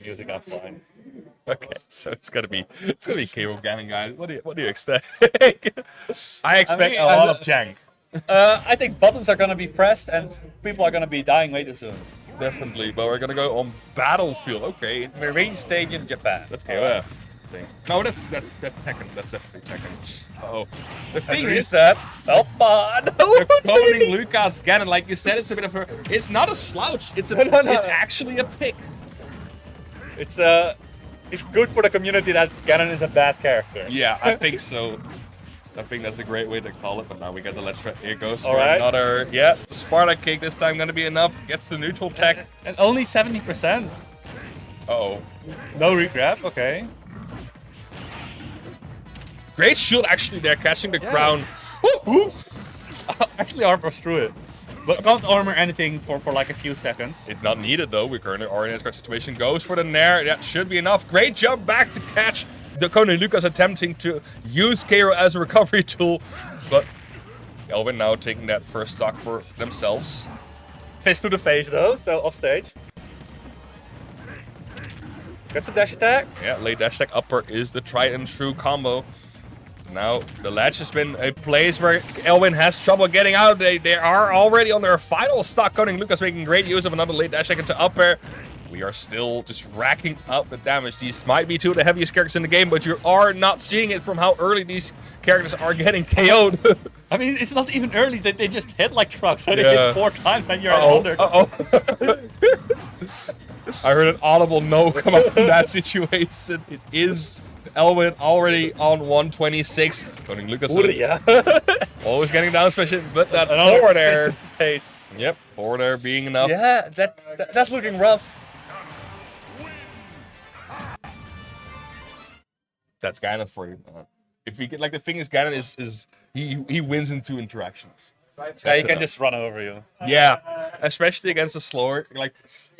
music outside. Okay, so it's gonna be KO Ganon, guys. What do you expect? I expect a lot of jank. I think buttons are gonna be pressed and people are gonna be dying way too soon. Definitely, but we're gonna go on Battlefield. Okay, Marine Stadium, Japan. that's KOF. Thing. No, that's Tekken. That's definitely Tekken. Uh oh. The thing is that. Oh, the Koninglukaas Ganon, like you said, it's a bit of a. It's not a slouch. It's a. No. It's actually a pick. It's good for the community that Ganon is a bad character. Yeah, I think so. I think that's a great way to call it. But now we got the ledge trap. Here goes All right. another. Yeah, the Sparta kick this time gonna be enough. Gets the neutral tech. And only 70%. Uh-oh. No regrab. Okay. Great shield actually there, catching the crown. Actually, armors through it, but can't armor anything for like a few seconds. It's not needed though. We currently are in a scratch situation. Goes for the nair. That should be enough. Great jump back to catch the Koninglukaas attempting to use KO as a recovery tool, but Elwin now taking that first stock for themselves. Fist to the face though, so off stage. Gets a dash attack. Yeah, late dash attack upper is the tried and true combo. Now, the ledge has been a place where Elwin has trouble getting out. They are already on their final stock. Koninglukaas making great use of another late dash attack into up air. We are still just racking up the damage. These might be two of the heaviest characters in the game, but you are not seeing it from how early these characters are getting KO'd. I mean, it's not even early. They just hit like trucks. So they hit 4 times and you're at 100. I heard an audible no come out from that situation. It is Elwin already on 126. Koninglukaas always getting down special, but that forward air. Pace. Yep, forward air being enough. Yeah, that's looking rough. That's Ganon for you. If you get like the thing is Ganon is he wins in 2 interactions. Yeah, he can just run over you. Yeah, especially against a slower. Like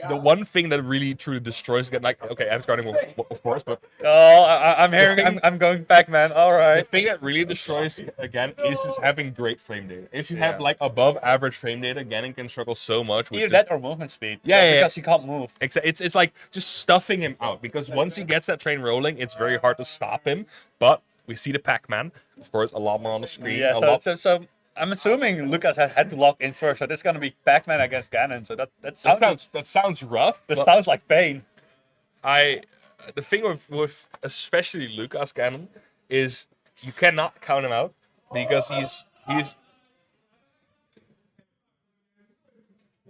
the one thing that really truly destroys Ganon. Like okay, F guarding of course, but I'm hearing. I'm going Pac-Man. All the right. thing that really destroys again is just having great frame data. If you have like above average frame data, Ganon can struggle so much with Either that or movement speed. Yeah, because he can't move. It's like just stuffing him out because once he gets that train rolling, it's very hard to stop him. But we see the Pac-Man, of course, a lot more on the screen. Yeah, so I'm assuming Lucas had to lock in first, so this is gonna be Pac-Man against Ganon. So that sounds rough. That sounds like pain. The thing with especially Lucas Ganon is you cannot count him out because he's.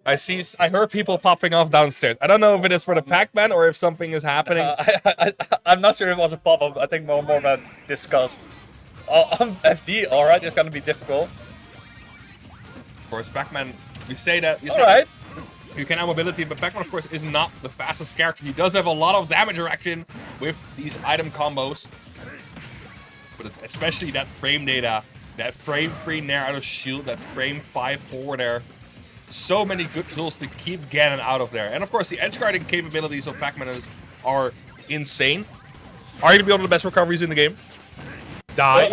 I heard people popping off downstairs. I don't know if it is for the Pac-Man or if something is happening. I'm not sure if it was a pop-up. I think more about disgust. FD, all right, it's gonna be difficult. Of course, Pac-Man. You say that. You can have mobility, but Pac-Man, of course, is not the fastest character. He does have a lot of damage reaction with these item combos, but it's especially that frame data, that frame 3 nair out of shield, that frame 5 forward air. So many good tools to keep Ganon out of there, and of course, the edge guarding capabilities of Pac-Man are insane. Arguably one of the best recoveries in the game. Die.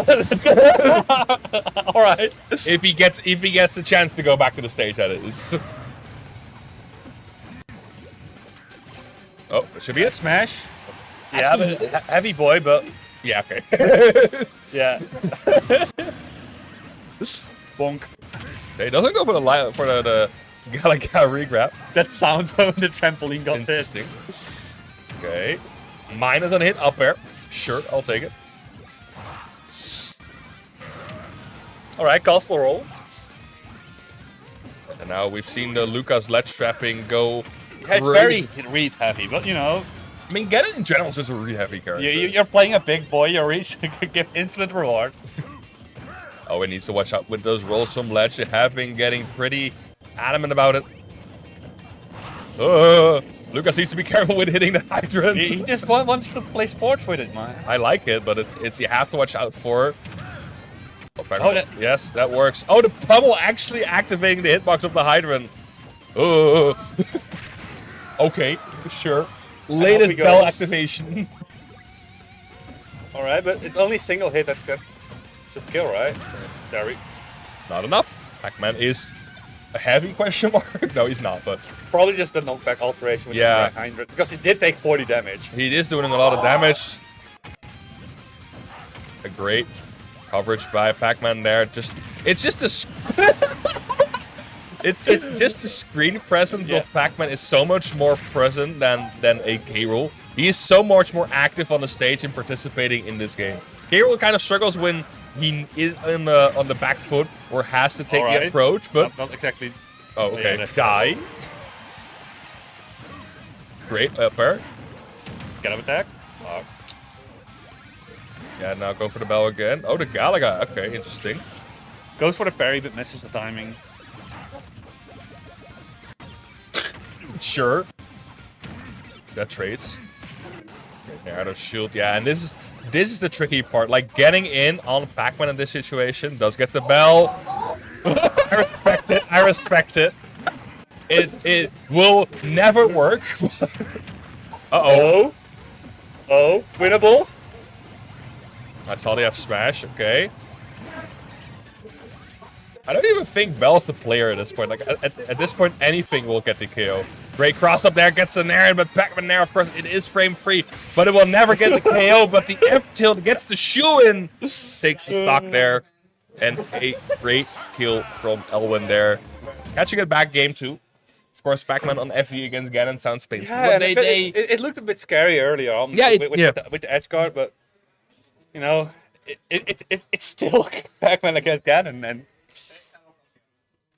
All right. If he gets the chance to go back to the stage, that is. Oh, that should be it. Smash. Yeah, but heavy boy, but yeah, okay. yeah. Bonk. He doesn't go for the Galaga regrab. That sound when the trampoline got hit. Interesting. Okay. Minus on hit up air. Sure, I'll take it. Alright, castle roll. And now we've seen the Lucas ledge trapping go. Yeah, it's very read heavy, but you know. I mean, Ganon in general is just a really heavy character. You're playing a big boy, you're really give infinite reward. Oh, he needs to watch out with those rolls from ledge. They have been getting pretty adamant about it. Lucas needs to be careful with hitting the hydrant. He just wants to play sports with it, man. I like it, but it's you have to watch out for. Yes, that works. Oh, the pummel actually activating the hitbox of the hydrant. Okay, sure. Latest bell activation. Alright, but it's only single hit that should kill, right? So, there we... Not enough. Pac-Man is a heavy question mark? No, he's not, but... Probably just the knockback alteration with the 100, because he did take 40 damage. He is doing a lot of damage. A great coverage by Pac-Man there. It's just a... it's just the screen presence of Pac-Man is so much more present than a K-Rool. He is so much more active on the stage and participating in this game. K-Rool kind of struggles when he is on the back foot or has to take the approach, but... Not exactly... Oh, okay. Die. Great up air. Get up attack. Oh. Yeah, now go for the bell again. Oh, the Galaga. Okay, interesting. Goes for the parry, but misses the timing. Sure. That trades. Out of shield, yeah, and this is the tricky part. Like getting in on Pac-Man in this situation does get the bell. I respect it. I respect it. It will never work. Uh-oh. Oh, winnable. I saw the F smash. Okay. I don't even think Bell's the player at this point. Like at this point, anything will get the KO. Great cross up there, gets the Nair, but Pac-Man Nair, of course, it is frame free, but it will never get the KO. But the F tilt gets the shoe in, takes the stock there, and a great kill from Elwin there. Catching it back game 2. Of course, Pac-Man on FE against Ganon sounds painful. Yeah, it looked a bit scary earlier on with the edge guard, but you know, it's still Pac-Man against Ganon, and.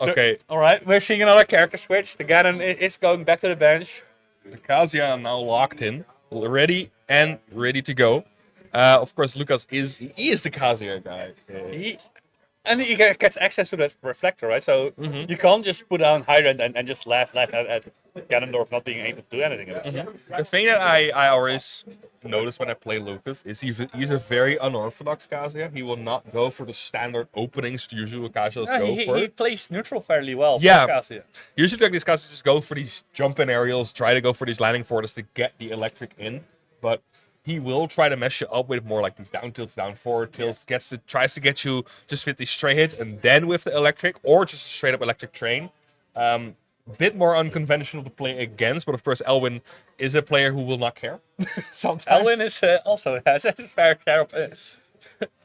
Okay. All right, we're seeing another character switch. The Ganon is going back to the bench. The Kazuya now locked in, ready to go. Of course, Lucas is the Kazuya guy. He gets access to the reflector, right? So you can't just put down Hydrant and just laugh at Ganondorf not being able to do anything about it. The thing that I always notice when I play Lucas is he's a very unorthodox Kazuya. He will not go for the standard openings usually Kazuyas go for. He plays neutral fairly well. Yeah. For Kazuya. Usually like these Kazuyas just go for these jump-in aerials, try to go for these landing forwards to get the electric in, but he will try to mess you up with more like these down tilts, down forward tilts, tries to get you just with these straight hits and then with the electric or just a straight up electric train. Bit more unconventional to play against, but of course Elwin is a player who will not care. Sometimes. Elwin is also has a fair share of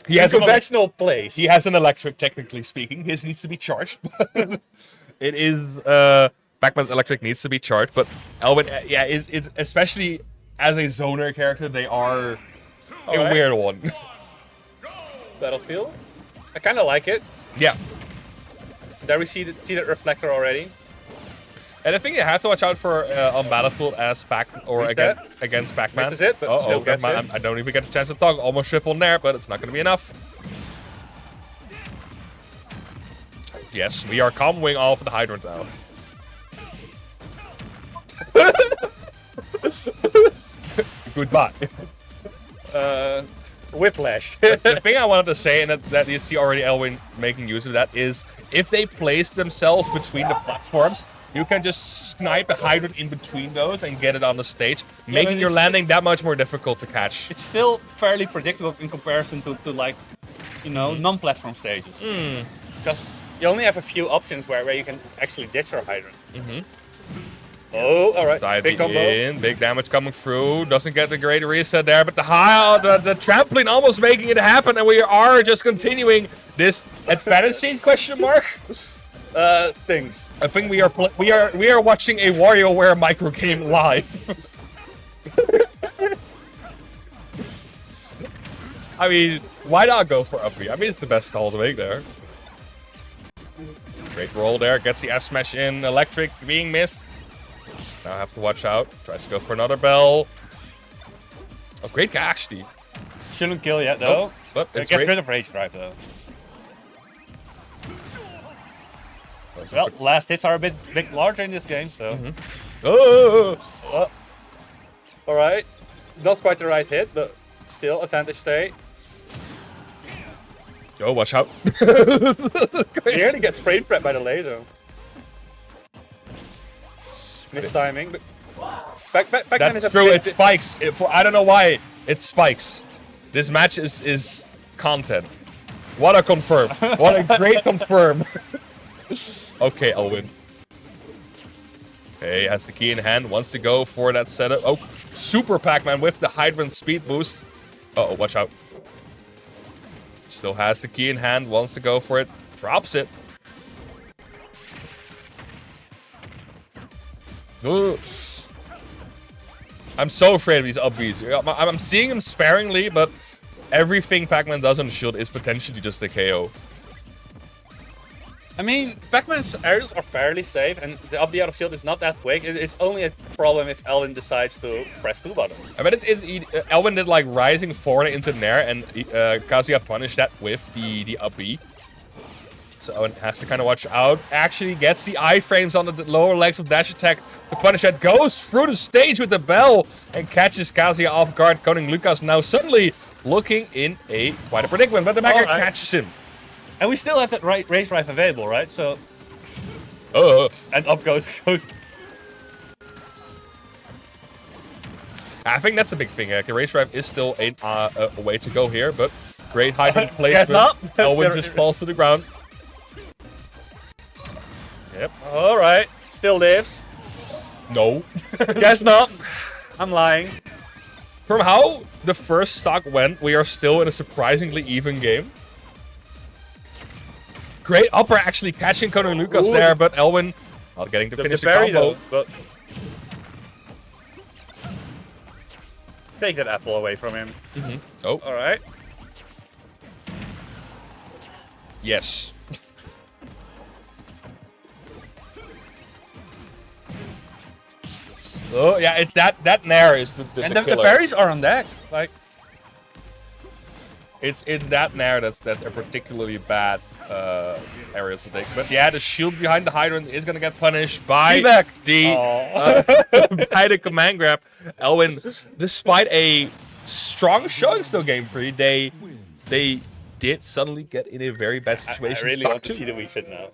he has conventional plays. He has an electric, technically speaking. His needs to be charged. It is Pac-Man's electric needs to be charged, but Elwin, is especially as a zoner character, they are a weird one. Battlefield. I kind of like it. Yeah. There we see that reflector already. And I think you have to watch out for on Battlefield as against Pac-Man. This is it, but still gets it. I don't even get a chance to talk. Almost triple Nair, but it's not going to be enough. Yes, we are comboing off the Hydrant now. Goodbye. Whiplash. The thing I wanted to say, and that you see already Elwin making use of that, is if they place themselves between the platforms, you can just snipe a Hydrant in between those and get it on the stage, making your landing that much more difficult to catch. It's still fairly predictable in comparison to like, you know, non-platform stages. Because you only have a few options where you can actually ditch your Hydrant. Oh, all right. Big combo. Big damage coming through. Doesn't get the great reset there, but the trampoline almost making it happen, and we are just continuing this advantage change question mark. Things. I think we are watching a WarioWare micro game live. I mean, why not go for up B? I mean, it's the best call to make there. Great roll there. Gets the F smash in. Electric being missed. Now have to watch out. Tries to go for another bell. Oh, great catch, Steve. Shouldn't kill yet, though. But it gets rid of Rage Drive, though. Well, last hits are a bit larger in this game, so... Oh! Alright. Not quite the right hit, but still advantage state. Yo, watch out. He nearly gets frame prep by the laser. Missed timing, but... Pac-Man is a true, it spikes. I don't know why it spikes. This match is content. What a confirm. What a great confirm. Okay, Elwin. Okay, has the key in hand, wants to go for that setup. Oh, super Pac-Man with the hydrant speed boost. Uh-oh, watch out. Still has the key in hand, wants to go for it. Drops it. Ugh. I'm so afraid of these up Bs. I'm seeing them sparingly, but everything Pac-Man does on the shield is potentially just a KO. I mean, Pac-Man's aerials are fairly safe, and the up the out of shield is not that quick. It's only a problem if Elwin decides to press 2 buttons. I bet Elwin did like rising forward into the air, and Kazuya punished that with the up B. So Elwin has to kind of watch out. Actually gets the iframes on the lower legs of dash attack. The punish that goes through the stage with the bell and catches Kazuya off guard. Koninglukaas now suddenly looking in quite a predicament, but the backer catches him. And we still have that race drive available, right? So. And up goes. I think that's a big thing. Race drive is still a way to go here, but great hydrant placement. Guess not. Elwin just falls to the ground. Yep. All right. Still lives. No. Guess not. I'm lying. From how the first stock went, we are still in a surprisingly even game. Great upper actually catching Koninglukaas there, but Elwin not getting to finish the combo. Though, but take that apple away from him. Oh. All right. Yes. Oh yeah, it's that nair is the and the the parries are on deck. Like it's that nair that's a particularly bad aerial to take. But yeah, the shield behind the hydrant is gonna get punished by the command grab. Elwin, despite a strong showing still game 3, they did suddenly get in a very bad situation. I really want to see the Wii Fit now.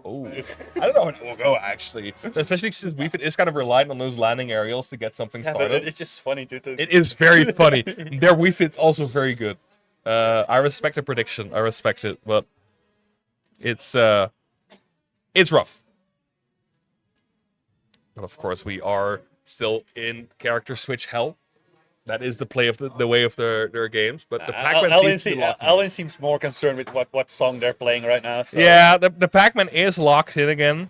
Oh, I don't know how it will go actually, especially since Wii Fit is kind of reliant on those landing aerials to get something started. But it's just funny to. It is very funny. Their Wii Fit's also very good. I respect the prediction. I respect it, but it's rough. But of course, we are still in character switch hell. That is the play of the way of their games. But the Pac-Man Elwin seems more concerned with what song they're playing right now. So. Yeah, the Pac-Man is locked in again.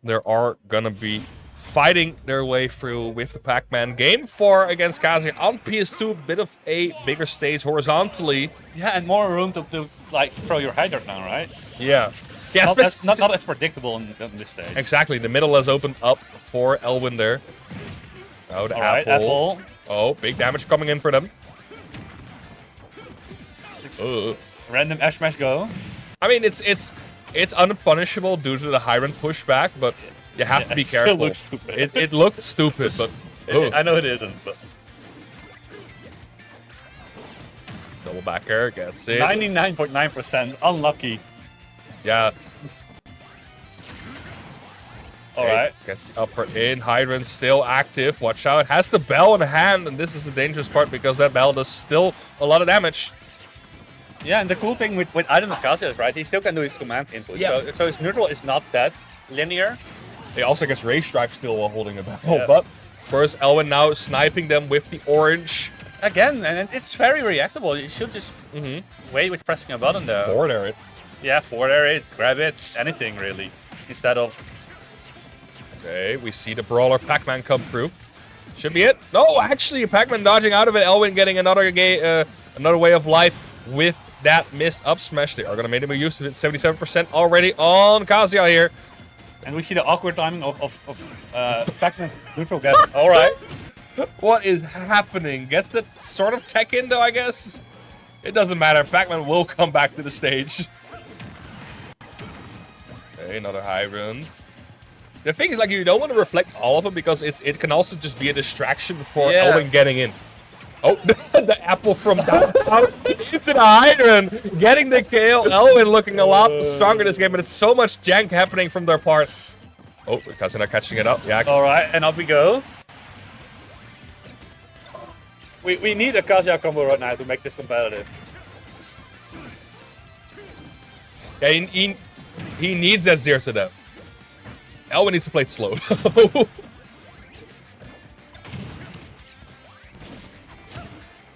There are gonna be fighting their way through with the Pac-Man. Game 4 against Kazuya on PS2. Bit of a bigger stage horizontally. Yeah, and more room to like throw your hydrant now, right? Yeah. Yeah, not as predictable in this stage. Exactly. The middle has opened up for Elwin there. Oh, the apple. Oh, big damage coming in for them. Random F smash go. I mean, it's unpunishable due to the hydrant pushback, but you have to be careful. Still looks stupid. It looked stupid, but I know it isn't. But double back air gets it. 99.9% unlucky. Yeah. Alright. Gets the upper in. Hydrant still active. Watch out. Has the bell in hand, and this is the dangerous part because that bell does still a lot of damage. Yeah, and the cool thing with Item of Kazuya is, right, he still can do his command input. Yeah. So his neutral is not that linear. He also gets race drive still while holding a bell. Yeah. But of course, Elwin now sniping them with the orange. Again, and it's very reactable. You should just wait with pressing a button there. Forward air it. Yeah, forward air it, grab it, anything really. Instead of... Okay, we see the brawler Pac-Man come through. Should be it. No, actually, Pac-Man dodging out of it. Elwin getting another way of life with that missed up smash. They are going to make him a use of it. 77% already on Kazuya here. And we see the awkward timing of Pac-Man neutral get. All right. What is happening? Gets the sort of tech in though, I guess. It doesn't matter. Pac-Man will come back to the stage. Okay, another high run. The thing is, like, you don't want to reflect all of them because it can also just be a distraction for Elwin getting in. Oh, the apple from downtown into the hydrant, getting the KO. Elwin looking a lot stronger this game, but it's so much jank happening from their part. Oh, Kazuya catching it up. Yeah. All right, and up we go. We need a Kazuya combo right now to make this competitive. Yeah, he needs that zero to death. Elwin needs to play it slow.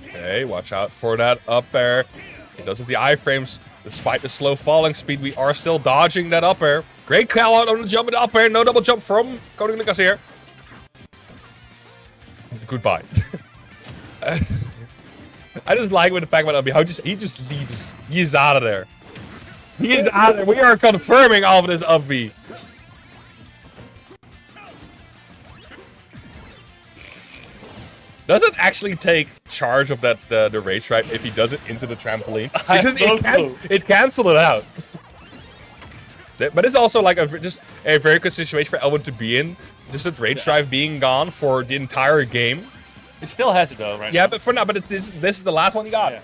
Okay, watch out for that up air. He does with the iframes. Despite the slow falling speed, we are still dodging that up air. Great call out on the jump and up air. No double jump from Koninglukaas here. Goodbye. I just like with the Pac-Man up, how he just leaves. He's out of there. He's out of there. We are confirming all of this up B. Does it actually take charge of that the rage drive if he does it into the trampoline? It canceled it out. But it's also like just a very good situation for Elwin to be in. Just that rage drive being gone for the entire game. It still has it though, right? Yeah, but for now, but this is the last one he got. Yeah.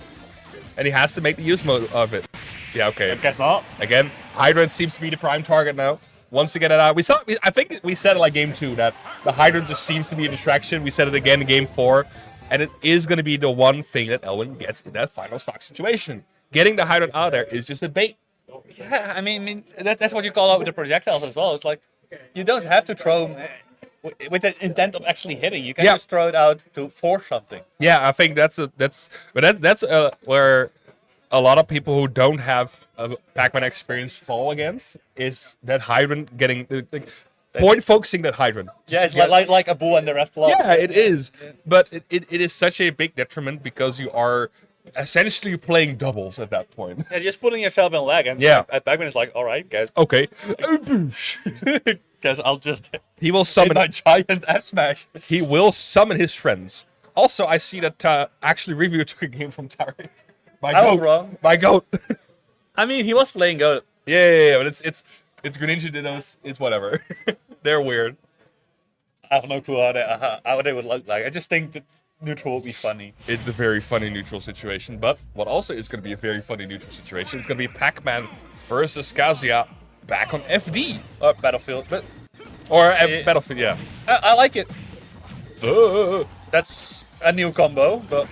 And he has to make the use mode of it. Yeah, okay. I guess not. Again, Hydrant seems to be the prime target now. Wants to get it out. I think we said it like game 2 that the Hydrant just seems to be a distraction. We said it again in game 4. And it is going to be the one thing that Elwin gets in that final stock situation. Getting the Hydrant out there is just a bait. Yeah, I mean that's what you call out with the projectiles as well. It's like, you don't have to throw them with the intent of actually hitting. You can just throw it out to force something. Yeah, I think that's where a lot of people who don't have a Pac-Man experience fall against is that Hydrant getting point focusing that Hydrant. Yeah, it's like a bull and the rest block. Yeah, it is. But it is such a big detriment because you are essentially playing doubles at that point. Yeah, just putting yourself in lag, and Pac-Man is like, all right, guys. Okay. Guys, I'll just. He will summon a giant F smash. He will summon his friends. Also, I see that actually Review took a game from Tari. I was wrong. My goat. I mean, he was playing goat. Yeah, but it's Greninja Dittos. It's whatever. They're weird. I have no clue how they would look like. I just think that neutral would be funny. It's a very funny neutral situation, but what also is going to be a very funny neutral situation is going to be Pac-Man versus Kazuya back on FD. Battlefield. Battlefield, yeah. I like it. That's a new combo, but...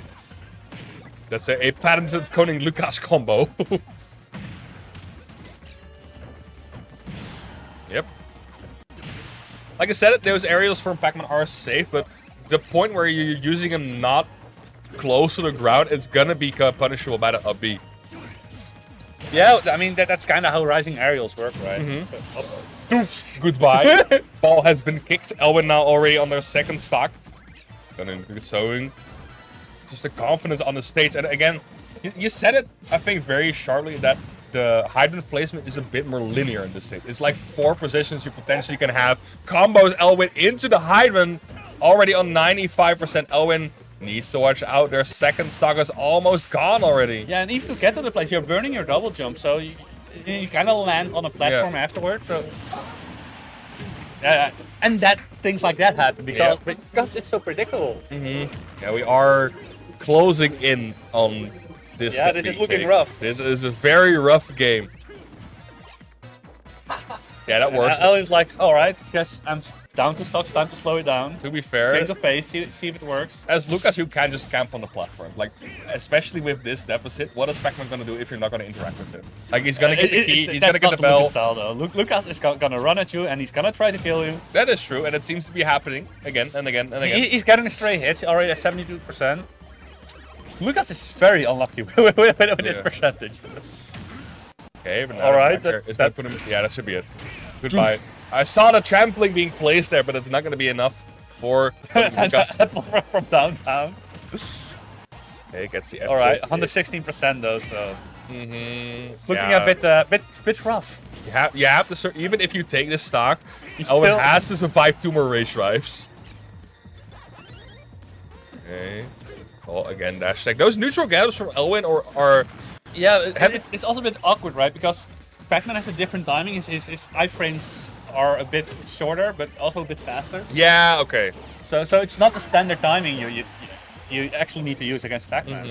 That's a patented Koninglukaas combo. Yep. Like I said, those aerials from Pac-Man are safe, but the point where you're using them not close to the ground, it's gonna be punishable by the up B. Yeah, I mean, that's kind of how rising aerials work, right? Mm-hmm. So, goodbye. Ball has been kicked. Elwin now already on their second stock. Then sewing. Just the confidence on the stage. And again, you said it, I think, very sharply that the Hydrant placement is a bit more linear in this stage. It's like 4 positions you potentially can have. Combos Elwin into the Hydrant. Already on 95%. Elwin needs to watch out. Their second stock is almost gone already. Yeah, and even to get to the place, you're burning your double jump. So you kind of land on a platform afterwards. So... and things like that happen because it's so predictable. Mm-hmm. Yeah, we are closing in on this. Yeah, this is looking rough. This is a very rough game. Yeah, that works. Elwin's like, all right, guess I'm down to stocks, time to slow it down. To be fair, change of pace, see if it works. As Lucas, you can just camp on the platform. Like, especially with this deficit, what is Pac-Man gonna do if you're not gonna interact with him? Like, he's gonna get the key, he's gonna get the bell. Lucas style, though. Lucas is gonna run at you and he's gonna try to kill you. That is true, and it seems to be happening again and again and again. He's getting stray hits, already at 72%. Lucas is very unlucky with his percentage. Okay, but now alright, yeah, that should be it. Goodbye. I saw the trampoline being placed there, but it's not going to be enough for Lucas. That was from downtown. Okay, gets the F. Alright, 116% though, so... Mm-hmm. Looking a bit rough. You have to, even if you take this stock, Elwin has to survive 2 more race drives. Okay. Oh, again, dash tag. Those neutral gaps from Elwin are... Yeah, it's also a bit awkward, right? Because Pac-Man has a different timing. His iframes are a bit shorter, but also a bit faster. Yeah, okay. So it's not the standard timing you actually need to use against Pac-Man.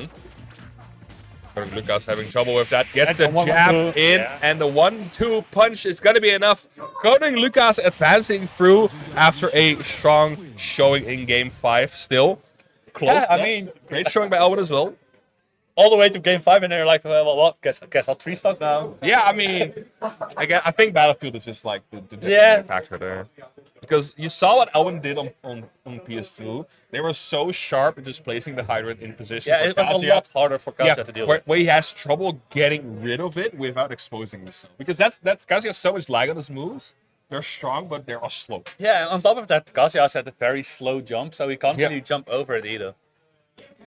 Mm-hmm. Lucas having trouble with that. Gets a jab in, and the 1-2 punch is going to be enough. Koninglukaas advancing through after a strong showing in game 5 still. Close. Yeah, I mean, great showing by Elwin as well. all the way to game 5, and they're like, well, what? Guess I'll 3-stock now. Yeah, I mean, again, I think Battlefield is just like the factor there. Because you saw what Elwin did on PS2. They were so sharp at just placing the hydrant in position. Yeah, it was a lot harder for Kazuya to deal with. Where he has trouble getting rid of it without exposing himself. Because that's Kazuya has so much lag on his moves. They're strong, but they're all slow. Yeah, and on top of that, Kazuya has had a very slow jump, so he can't really jump over it either.